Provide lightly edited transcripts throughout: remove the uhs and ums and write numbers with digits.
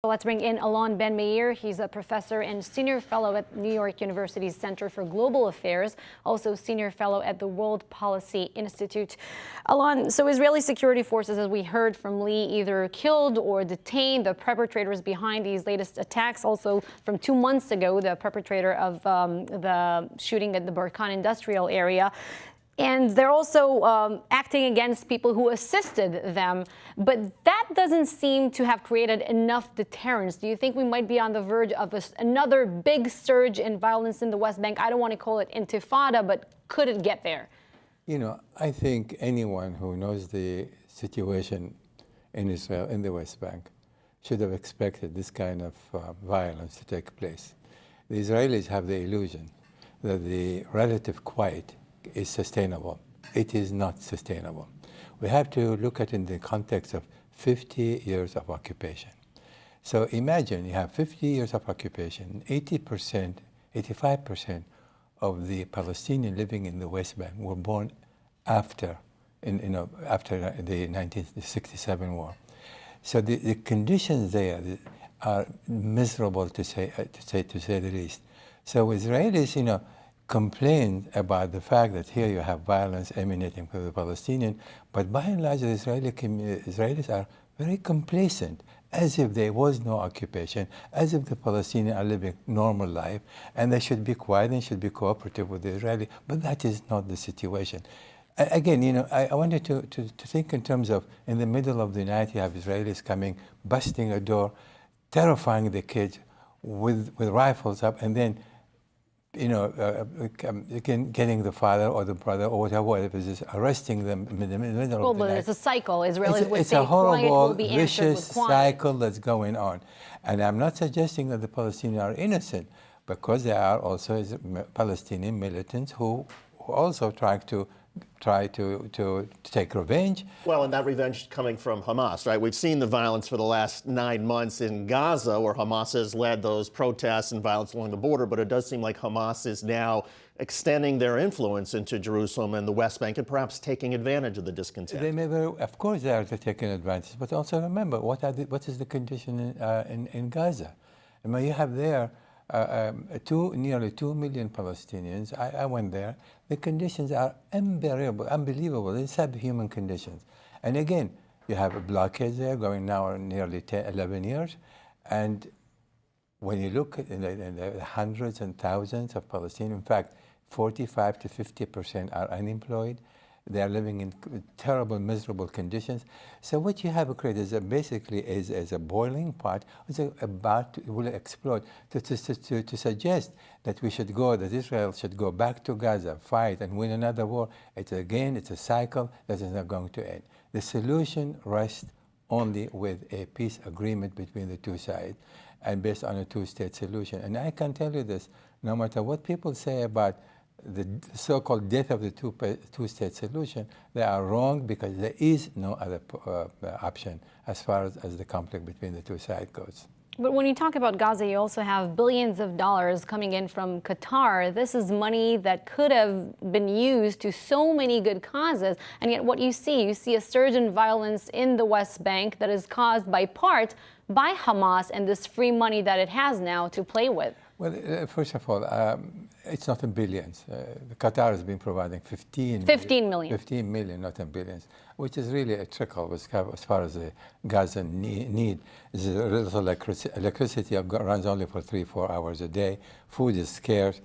Let's bring in Alon Ben Meir. He's a professor and senior fellow at New York University's Center for Global Affairs, also senior fellow at the World Policy Institute. Alon, so Israeli security forces, as we heard from Lee, either killed or detained the perpetrators behind these latest attacks. Also, from 2 months ago, the perpetrator of the shooting at the Barkan industrial area. And they're also acting against people who assisted them. But that doesn't seem to have created enough deterrence. Do you think we might be on the verge of another big surge in violence in the West Bank? I don't want to call it intifada, but could it get there? You know, I think anyone who knows the situation in Israel, in the West Bank, should have expected this kind of violence to take place. The Israelis have the illusion that the relative quiet is sustainable. It is not sustainable. We have to look at it in the context of 50 years of occupation. So imagine you have 50 years of occupation, 80%, 85% of the Palestinians living in the West Bank were born after the 1967 war. So the conditions there are miserable to say the least. So Israelis, complained about the fact that here you have violence emanating from the Palestinian, but by and large the Israelis are very complacent, as if there was no occupation, as if the Palestinians are living normal life, and they should be quiet and should be cooperative with the Israeli, but that is not the situation. Again, I wanted to think in terms of, in the middle of the night, you have Israelis coming, busting a door, terrifying the kids with rifles up, and then getting the father or the brother or whatever it is, arresting them in the middle of the night. Well, but it's a cycle. Israelis would say it's a horrible, quiet will be vicious with quiet. cycle that's going on. And I'm not suggesting that the Palestinians are innocent, because there are also Palestinian militants who also try to take revenge. Well, and that revenge coming from Hamas, right? We've seen the violence for the last 9 months in Gaza, where Hamas has led those protests and violence along the border, but it does seem like Hamas is now extending their influence into Jerusalem and the West Bank and perhaps taking advantage of the discontent. They may of course they are taking advantage, but also remember, what is the condition in Gaza? I mean, you have there nearly 2 million Palestinians. I went there. The conditions are unbelievable. It's subhuman conditions. And again, you have a blockade there going now nearly 11 years. And when you look at the hundreds and thousands of Palestinians, in fact, 45 to 50% are unemployed. They are living in terrible, miserable conditions. So what you have created is basically is a boiling pot. It's will explode. To suggest that that Israel should go back to Gaza, fight, and win another war, it's a cycle that is not going to end. The solution rests only with a peace agreement between the two sides and based on a two-state solution. And I can tell you this, no matter what people say about the so-called death of the two-state solution, they are wrong, because there is no other option as far as the conflict between the two sides goes. But when you talk about Gaza, you also have billions of dollars coming in from Qatar. This is money that could have been used to so many good causes. And yet what you see a surge in violence in the West Bank that is caused by Hamas and this free money that it has now to play with. Well, first of all, it's not in billions. Qatar has been providing 15 million. 15 million, not in billions, which is really a trickle as far as the Gaza need. There's a little electricity runs only for 3-4 hours a day. Food is scarce.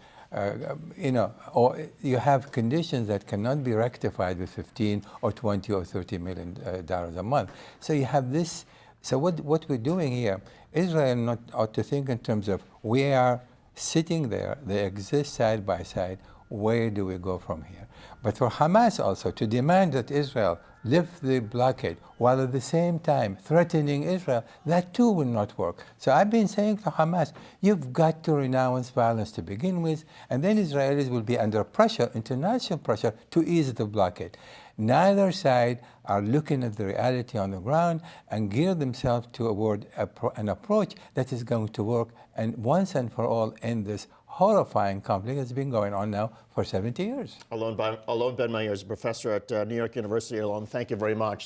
Or you have conditions that cannot be rectified with 15 or 20 or 30 million dollars a month. So you have this. So what we're doing here, Israel ought to think in terms of, we are sitting there, they exist side by side, where do we go from here? But for Hamas also to demand that Israel lift the blockade while at the same time threatening Israel, that too will not work. So I've been saying to Hamas, you've got to renounce violence to begin with, and then Israelis will be under pressure, international pressure, to ease the blockade. Neither side are looking at the reality on the ground and gear themselves toward an approach that is going to work and once and for all end this horrifying conflict that's been going on now for 70 years. Alon Ben Meir is a professor at New York University. Alon, thank you very much.